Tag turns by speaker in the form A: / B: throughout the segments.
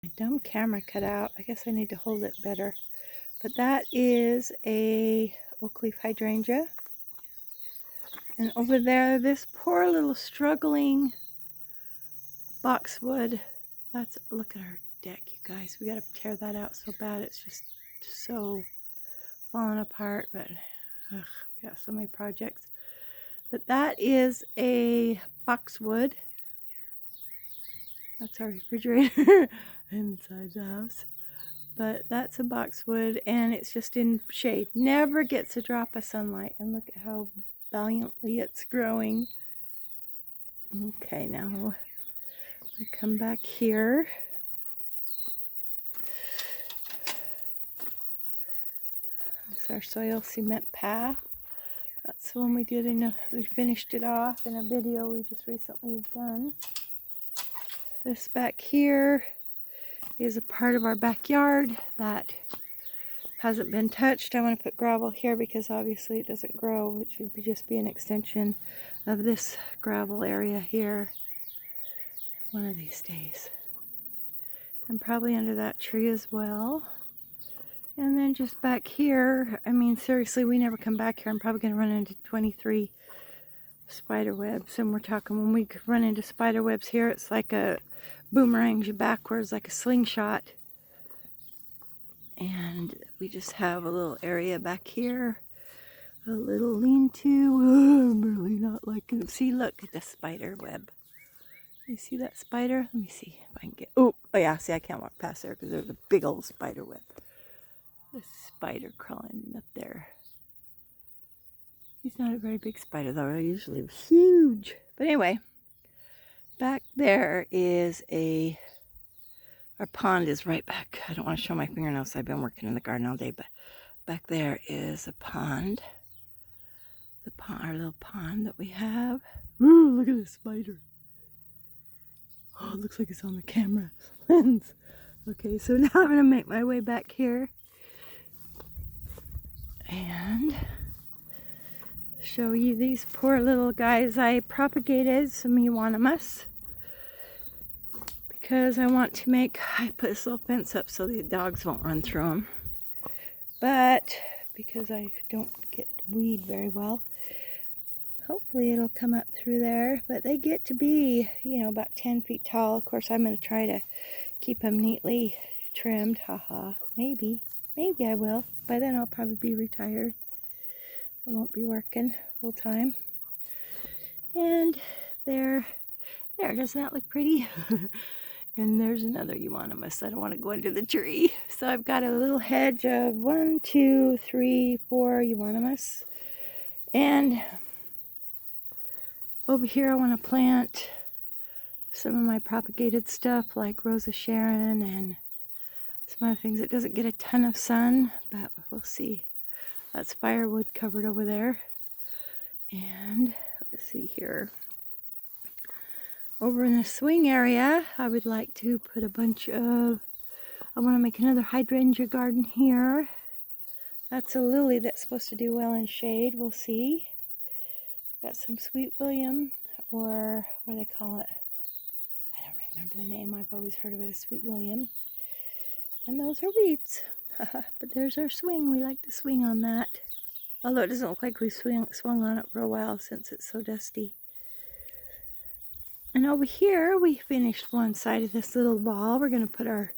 A: My dumb camera cut out. I guess I need to hold it better. But that is a oak leaf hydrangea. And over there, this poor little struggling boxwood. Look at our deck, you guys. We got to tear that out so bad. It's just so falling apart. But ugh, we have so many projects. But that is a boxwood. That's our refrigerator inside the house. But that's a boxwood, and it's just in shade. Never gets a drop of sunlight. And look at how valiantly it's growing. Okay, now I come back here. This is our soil cement path. That's the one we did we finished it off in a video we just recently done. This back here is a part of our backyard that hasn't been touched. I want to put gravel here because obviously it doesn't grow, which would just be an extension of this gravel area here one of these days. And probably under that tree as well. And then just back here, I mean, seriously, we never come back here. I'm probably going to run into 23 spider webs. And we're talking, when we run into spider webs here, it's like a boomerangs you backwards, like a slingshot. And we just have a little area back here, a little lean-to. Oh, I'm really not liking it. See, look at the spider web. You see that spider? Let me see if I can get, oh yeah, see, I can't walk past there because there's a big old spider web. The spider crawling up there. He's not a very big spider though, they're usually huge. But anyway, back there is our pond is right back. I don't want to show my fingernails. I've been working in the garden all day, but back there is a pond. Our little pond that we have. Ooh, look at this spider. Oh, it looks like it's on the camera lens. Okay, so now I'm going to make my way back here and show you these poor little guys. I propagated some euonymus because I put this little fence up so the dogs won't run through them. But because I don't get weed very well, hopefully it'll come up through there. But they get to be, about 10 feet tall. Of course, I'm going to try to keep them neatly trimmed. Haha, maybe I will. By then I'll probably be retired. I won't be working full time. And there, doesn't that look pretty? And there's another euonymus. I don't want to go under the tree. So I've got a little hedge of 1, 2, 3, 4 euonymus. And over here I want to plant some of my propagated stuff like Rosa Sharon and some other things. It doesn't get a ton of sun, but we'll see. That's firewood covered over there. And let's see here. Over in the swing area, I would like to put I want to make another hydrangea garden here. That's a lily that's supposed to do well in shade. We'll see. Got some Sweet William, or what do they call it? I don't remember the name. I've always heard of it as Sweet William. And those are weeds. But there's our swing. We like to swing on that. Although it doesn't look like we swung on it for a while since it's so dusty. And over here, we finished one side of this little wall. We're going to put our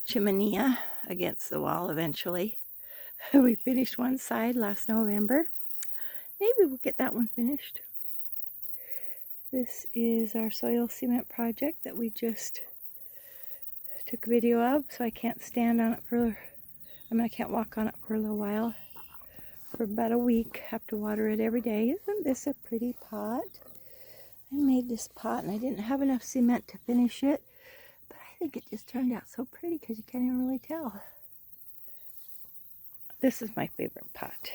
A: chimenea against the wall eventually. We finished one side last November. Maybe we'll get that one finished. This is our soil cement project that we just took a video of, so I can't stand on it I can't walk on it for a little while. For about a week. Have to water it every day. Isn't this a pretty pot? I made this pot and I didn't have enough cement to finish it, but I think it just turned out so pretty because you can't even really tell. This is my favorite pot.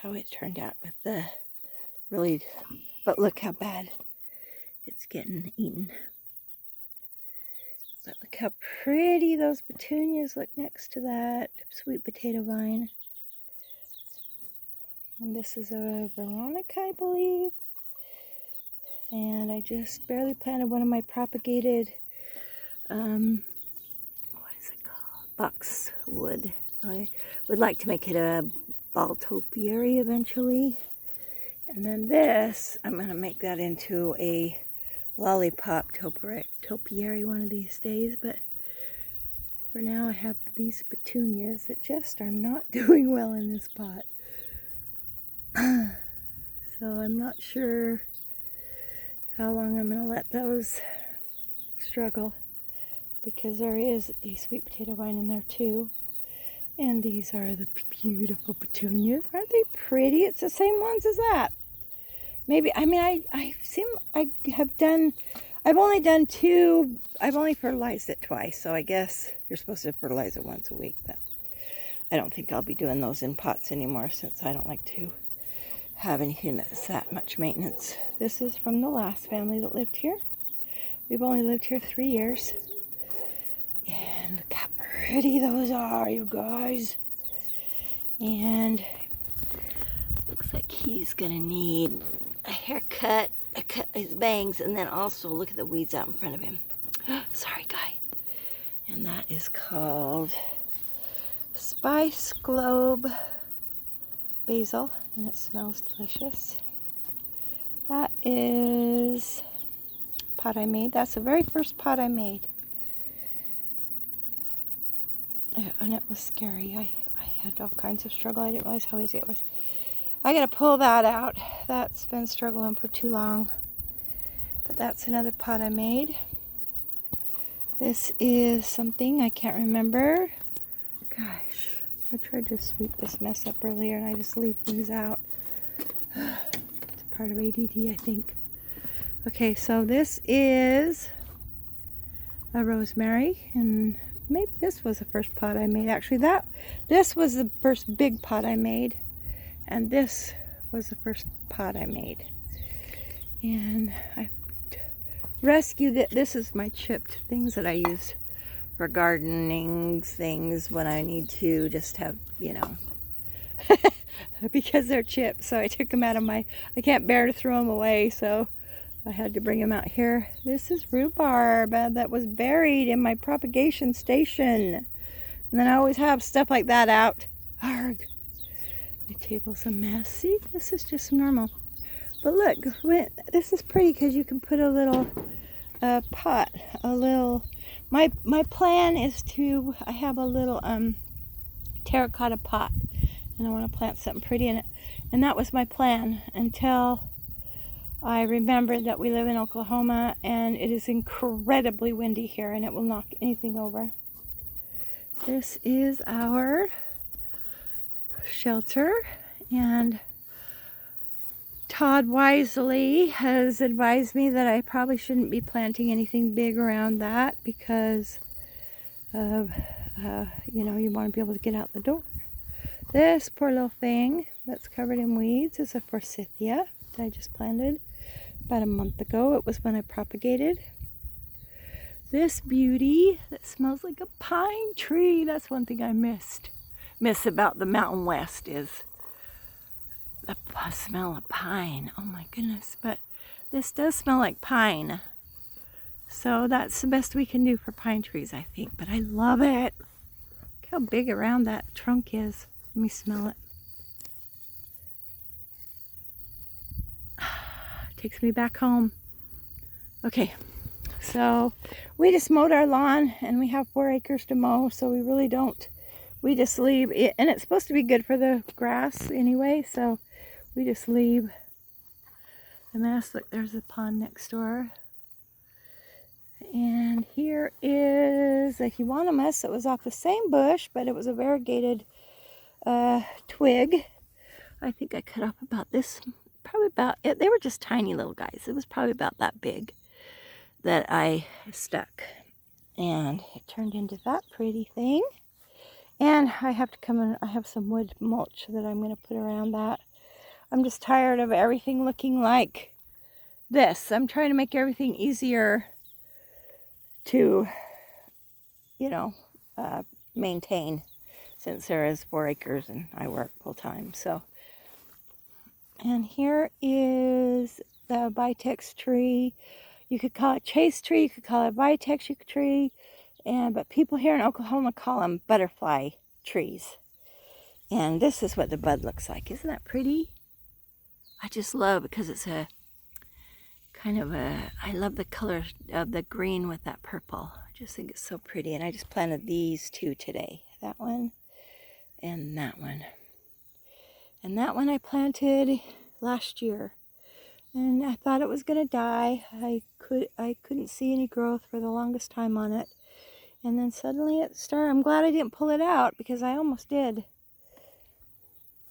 A: How it turned out with but look how bad it's getting eaten. But look how pretty those petunias look next to that sweet potato vine. And this is a Veronica, I believe. And I just barely planted one of my propagated what is it called? Boxwood. I would like to make it a ball topiary eventually. And then this, I'm going to make that into a lollipop topiary one of these days. But for now I have these petunias that just are not doing well in this pot. So I'm not sure how long I'm going to let those struggle, because there is a sweet potato vine in there too. And these are the beautiful petunias. Aren't they pretty? It's the same ones as that. Maybe, I mean, I've only done two. I've only fertilized it twice, so I guess you're supposed to fertilize it once a week, but I don't think I'll be doing those in pots anymore, since I don't like to have anything that's that much maintenance. This is from the last family that lived here. We've only lived here 3 years. And look how pretty those are, you guys. And looks like he's gonna need a haircut. I cut his bangs, and then also look at the weeds out in front of him. Sorry, guy. And that is called Spice Globe Basil, and it smells delicious. That is a pot I made. That's the very first pot I made. And it was scary. I had all kinds of struggle. I didn't realize how easy it was. I gotta pull that out. That's been struggling for too long. But that's another pot I made. This is something I can't remember. Gosh, I tried to sweep this mess up earlier and I just leave things out. It's part of ADD, I think. Okay, so this is a rosemary, and maybe this was the first pot I made. Actually, this was the first big pot I made, and this was the first pot I made. And I rescued it. This is my chipped things that I use for gardening things when I need to just have, you know, because they're chipped. So I took them out of I can't bear to throw them away, so I had to bring them out here. This is rhubarb that was buried in my propagation station. And then I always have stuff like that out. Arg. My table's a mess. See, this is just normal. But look, this is pretty because you can put a little pot, a little. My plan is to. I have a little terracotta pot, and I want to plant something pretty in it. And that was my plan until I remembered that we live in Oklahoma and it is incredibly windy here, and it will knock anything over. This is our shelter, and Todd wisely has advised me that I probably shouldn't be planting anything big around that because of, you know, you want to be able to get out the door. This poor little thing that's covered in weeds is a forsythia that I just planted about a month ago. It was when I propagated. This beauty that smells like a pine tree. That's one thing I miss about the Mountain West is the smell of pine. Oh my goodness. But this does smell like pine. So that's the best we can do for pine trees, I think. But I love it. Look how big around that trunk is. Let me smell it. Takes me back home. Okay, so we just mowed our lawn, and we have 4 acres to mow, so we really don't. We just leave it, and it's supposed to be good for the grass anyway, so we just leave the mess. Look, there's a pond next door. And here is a euonymus that was off the same bush, but it was a variegated twig. I think I cut off about this, probably about it. They were just tiny little guys. It was probably about that big that I stuck. And it turned into that pretty thing. And I have to come in, I have some wood mulch that I'm going to put around that. I'm just tired of everything looking like this. I'm trying to make everything easier to, you know, maintain, since there is 4 acres and I work full time. So, and here is the Vitex tree. You could call it chase tree, you could call it vitex tree, but people here in Oklahoma call them butterfly trees. And this is what the bud looks like. Isn't that pretty? I just love, because it's a kind of I love the color of the green with that purple. I just think it's so pretty. And I just planted these two today. That one and that one. And that one I planted last year. And I thought it was going to die. I couldn't see any growth for the longest time on it. And then suddenly it started. I'm glad I didn't pull it out because I almost did.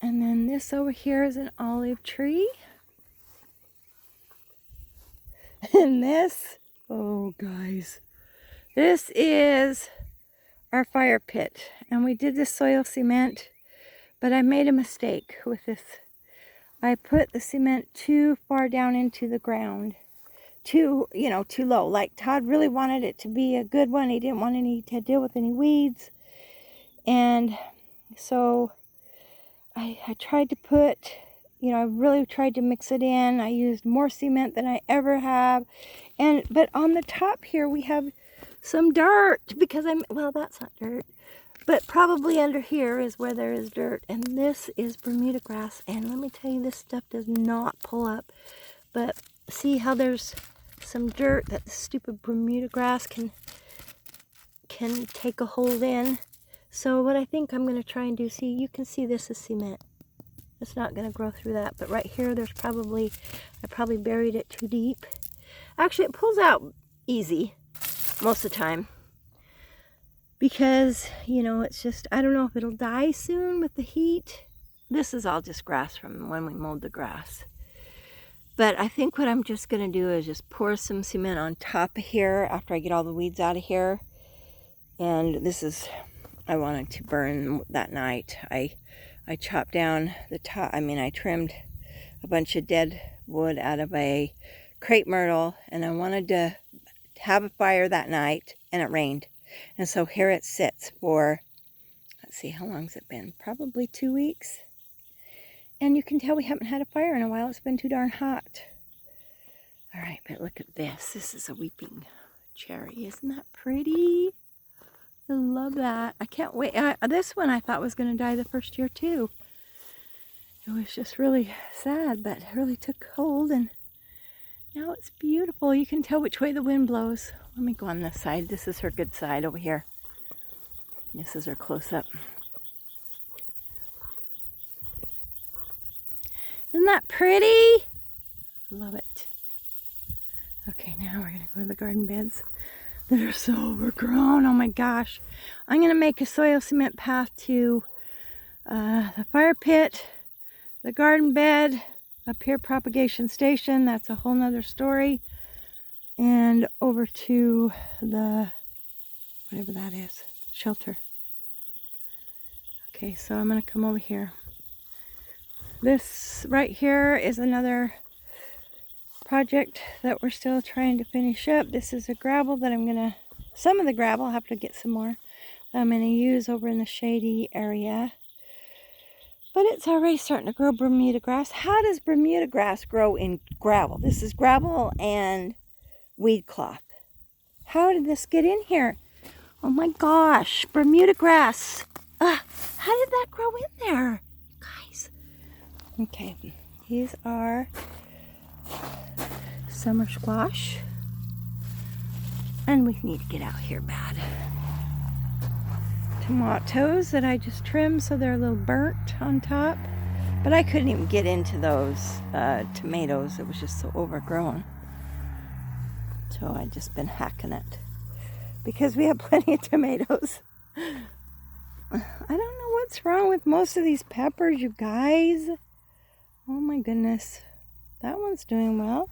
A: And then this over here is an olive tree. And this, oh guys, this is our fire pit. And we did this soil cement, but I made a mistake with this. I put the cement too far down into the ground. Too low. Like Todd really wanted it to be a good one. He didn't want to deal with any weeds. And so I tried to put, I really tried to mix it in. I used more cement than I ever have. But on the top here we have some dirt because well, that's not dirt. But probably under here is where there is dirt. And this is Bermuda grass. And let me tell you, this stuff does not pull up. But see how there's some dirt that the stupid Bermuda grass can take a hold in. So what I think I'm going to try and do, see, you can see this is cement. It's not going to grow through that. But right here, I probably buried it too deep. Actually, it pulls out easy most of the time. Because, it's just, I don't know if it'll die soon with the heat. This is all just grass from when we mowed the grass. But I think what I'm just going to do is just pour some cement on top of here after I get all the weeds out of here. And this is, I wanted to burn that night. I chopped down the top, I trimmed a bunch of dead wood out of a crepe myrtle. And I wanted to have a fire that night, and it rained. And so here it sits for, let's see, how long's it been? Probably 2 weeks. And you can tell we haven't had a fire in a while. It's been too darn hot. All right, but look at this. This is a weeping cherry. Isn't that pretty? I love that. I can't wait. This one I thought was going to die the first year too. It was just really sad, but it really took hold, and now it's beautiful. You can tell which way the wind blows. Let me go on this side. This is her good side over here. This is her close-up. Isn't that pretty? Love it. Okay, now we're going to go to the garden beds that are so overgrown. Oh my gosh. I'm going to make a soil cement path to the fire pit, the garden bed, up here propagation station. That's a whole nother story. And over to the, whatever that is, shelter. Okay, so I'm going to come over here. This right here is another project that we're still trying to finish up. This is a gravel that some of the gravel, I'll have to get some more, that I'm going to use over in the shady area. But it's already starting to grow Bermuda grass. How does Bermuda grass grow in gravel? This is gravel and weed cloth. How did this get in here? Oh my gosh, Bermuda grass. How did that grow in there, guys? Okay, these are summer squash. And we need to get out here bad. Tomatoes that I just trimmed so they're a little burnt on top. But I couldn't even get into those tomatoes. It was just so overgrown. So I've just been hacking it. Because we have plenty of tomatoes. I don't know what's wrong with most of these peppers, you guys. Oh my goodness. That one's doing well.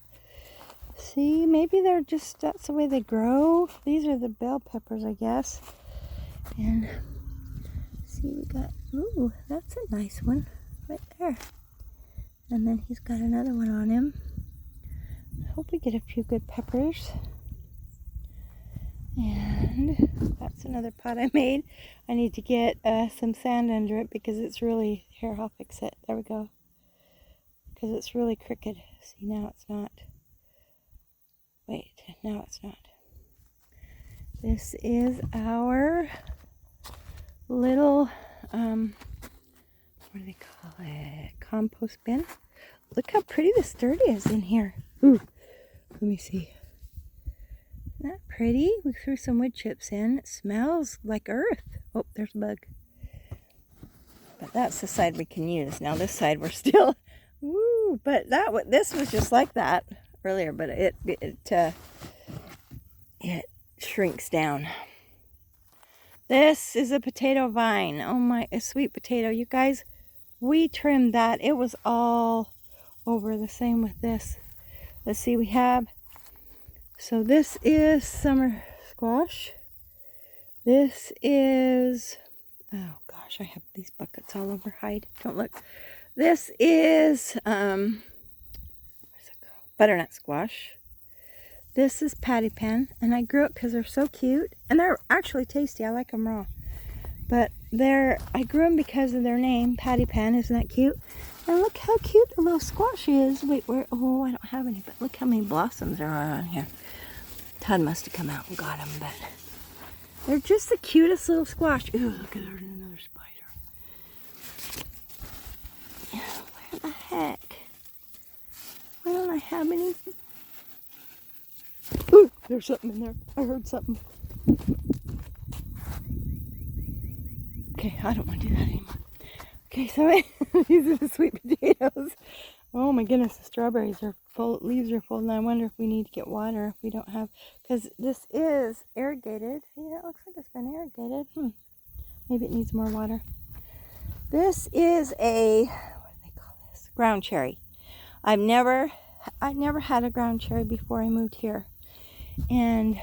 A: See, maybe that's the way they grow. These are the bell peppers, I guess. And see, we got, ooh, that's a nice one right there. And then he's got another one on him. I hope we get a few good peppers. And that's another pot I made. I need to get some sand under it because it's really, here, I'll fix it. There we go. Because it's really crooked. See, now it's not. Wait, no it's not. This is our little, what do they call it? Compost bin. Look how pretty this dirt is in here. Ooh, let me see. Isn't that pretty? We threw some wood chips in. It smells like earth. Oh, there's a bug. But that's the side we can use. Now this side we're still, woo, but this was just like that earlier, but it shrinks down. This is a potato vine. Oh my, a sweet potato. You guys, we trimmed that. It was all over. The same with this. Let's see, we have, so this is summer squash. This is, oh gosh, I have these buckets all over. Hide, don't look. This is, what's it called? Butternut squash. This is patty pan, and I grew it because they're so cute, and they're actually tasty. I like them raw. But I grew them because of their name, patty pan. Isn't that cute? And look how cute the little squash is. Wait, where? Oh, I don't have any, but look how many blossoms there are on here. Todd must have come out and got them, but they're just the cutest little squash. Ooh, look at there's another spider. Where the heck? Why don't I have any? Ooh, there's something in there. I heard something. Okay, I don't want to do that anymore. Okay, so these are the sweet potatoes. Oh my goodness, the strawberries are full, leaves are full, and I wonder if we need to get water if we don't have, because this is irrigated. Yeah, it looks like it's been irrigated. Maybe it needs more water. This is a, what do they call this? Ground cherry. I never had a ground cherry before I moved here. And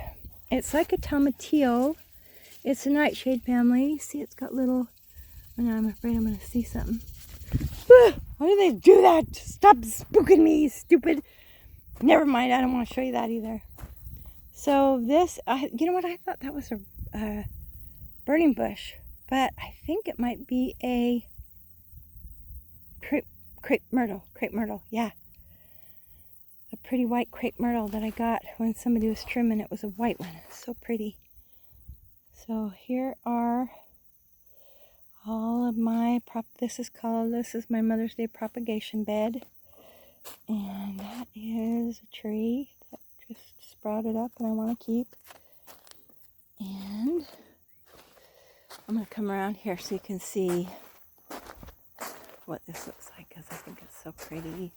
A: it's like a tomatillo. It's a nightshade family. See, it's got little, oh no, I'm afraid I'm going to see something. Why do they do that? Stop spooking me, stupid. Never mind, I don't want to show you that either. So this, you know what, I thought that was a burning bush, but I think it might be a crepe myrtle, yeah. A pretty white crepe myrtle that I got when somebody was trimming. It was a white one. It's so pretty. So here are all of my this is my Mother's Day propagation bed. And that is a tree that just sprouted up and I want to keep. And I'm going to come around here so you can see what this looks like, because I think it's so pretty.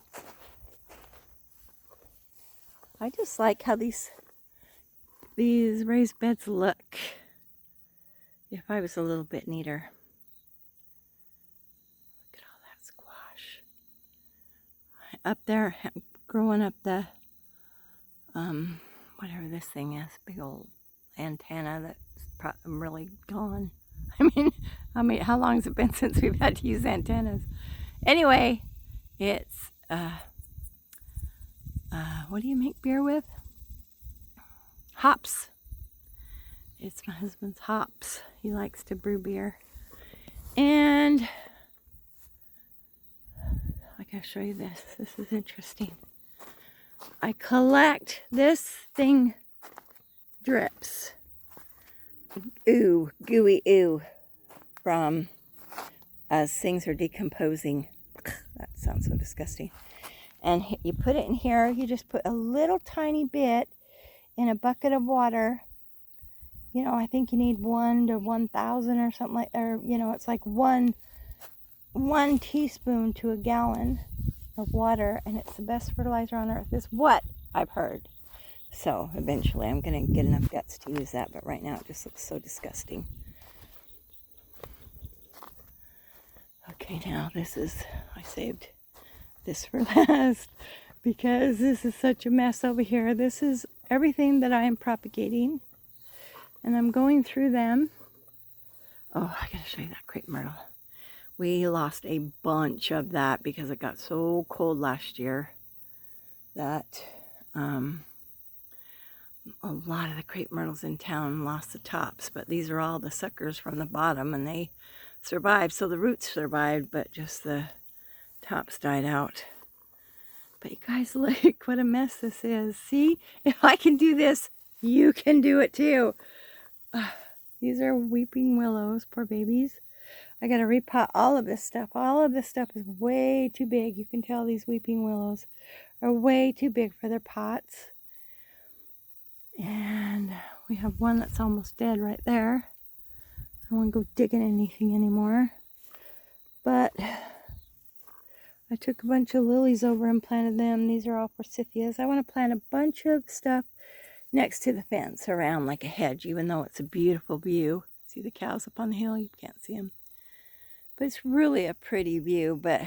A: I just like how these raised beds look. If I was a little bit neater. Look at all that squash. Up there, growing up the, whatever this thing is, big old antenna that's really gone. I mean, how long has it been since we've had to use antennas? Anyway, it's, what do you make beer with? Hops. It's my husband's hops. He likes to brew beer. And I gotta show you this. This is interesting. I collect this thing drips. Ooh, gooey ooh. From as things are decomposing. That sounds so disgusting. And you put it in here. You just put a little tiny bit in a bucket of water. You know, I think you need 1 to 1,000 or something like, or you know, it's like one teaspoon to a gallon of water, and it's the best fertilizer on earth, is what I've heard. So eventually I'm going to get enough guts to use that, but right now it just looks so disgusting. Okay, now this is, I saved this for last because this is such a mess over here. This is everything that I am propagating, and I'm going through them. Oh, I gotta show you that crepe myrtle. We lost a bunch of that because it got so cold last year that a lot of the crepe myrtles in town lost the tops, but these are all the suckers from the bottom, and they survived. So the roots survived, but just the tops died out. But you guys, look what a mess this is. See? If I can do this, you can do it too. These are weeping willows, poor babies. I gotta repot all of this stuff. All of this stuff is way too big. You can tell these weeping willows are way too big for their pots. And we have one that's almost dead right there. I don't want to go digging anything anymore. But I took a bunch of lilies over and planted them. These are all forsythias. I want to plant a bunch of stuff next to the fence around like a hedge, even though it's a beautiful view. See the cows up on the hill? You can't see them. But it's really a pretty view, but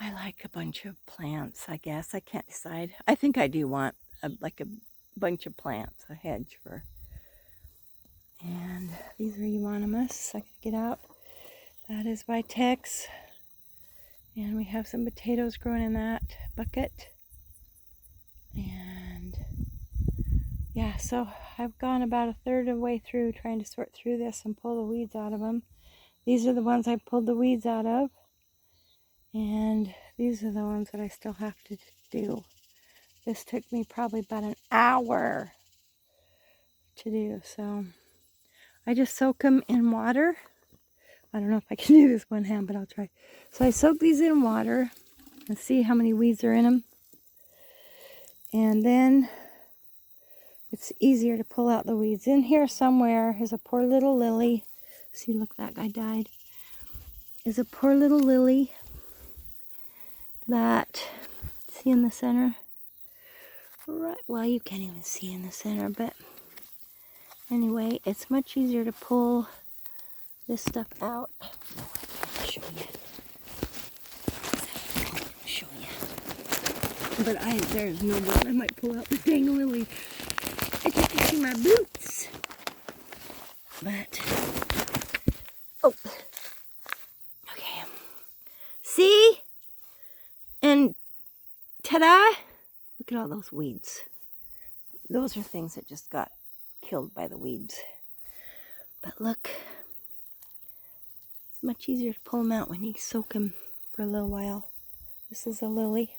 A: I like a bunch of plants, I guess. I can't decide. I think I do want like a bunch of plants, a hedge for. And these are euonymus. I gotta get out. That is Vitex. And we have some potatoes growing in that bucket. And yeah, so I've gone about a third of the way through trying to sort through this and pull the weeds out of them. These are the ones I pulled the weeds out of. And these are the ones that I still have to do. This took me probably about an hour to do. So I just soak them in water. I don't know if I can do this one hand, but I'll try. So I soak these in water and see how many weeds are in them. And then it's easier to pull out the weeds. In here somewhere is a poor little lily. See, look, that guy died. Is a poor little lily that, see in the center? Right, well, you can't even see in the center, but anyway, it's much easier to pull this stuff out. I'll show you. But there's no one. I might pull out the dang lily. I can't see my boots. But, oh, okay. See? And ta-da! Look at all those weeds. Those are things that just got killed by the weeds. But look, it's much easier to pull them out when you soak them for a little while. This is a lily.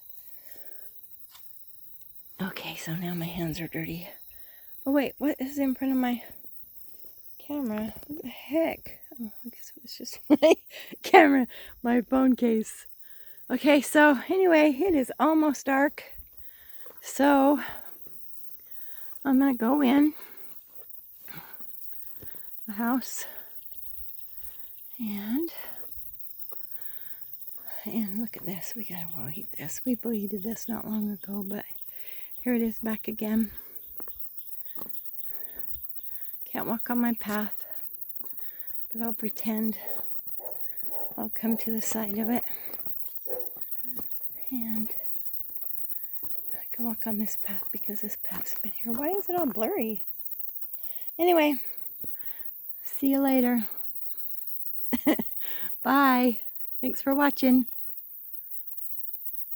A: Okay, so now my hands are dirty. Oh wait, what is in front of my camera? What the heck? Oh, I guess it was just my camera, my phone case. Okay, so anyway, it is almost dark. So I'm gonna go in the house and look at this. We gotta weed this. We bleeded this not long ago, but here it is back again. Can't walk on my path, but I'll pretend I'll come to the side of it. And I can walk on this path because this path's been here. Why is it all blurry? Anyway, see you later. Bye. Thanks for watching.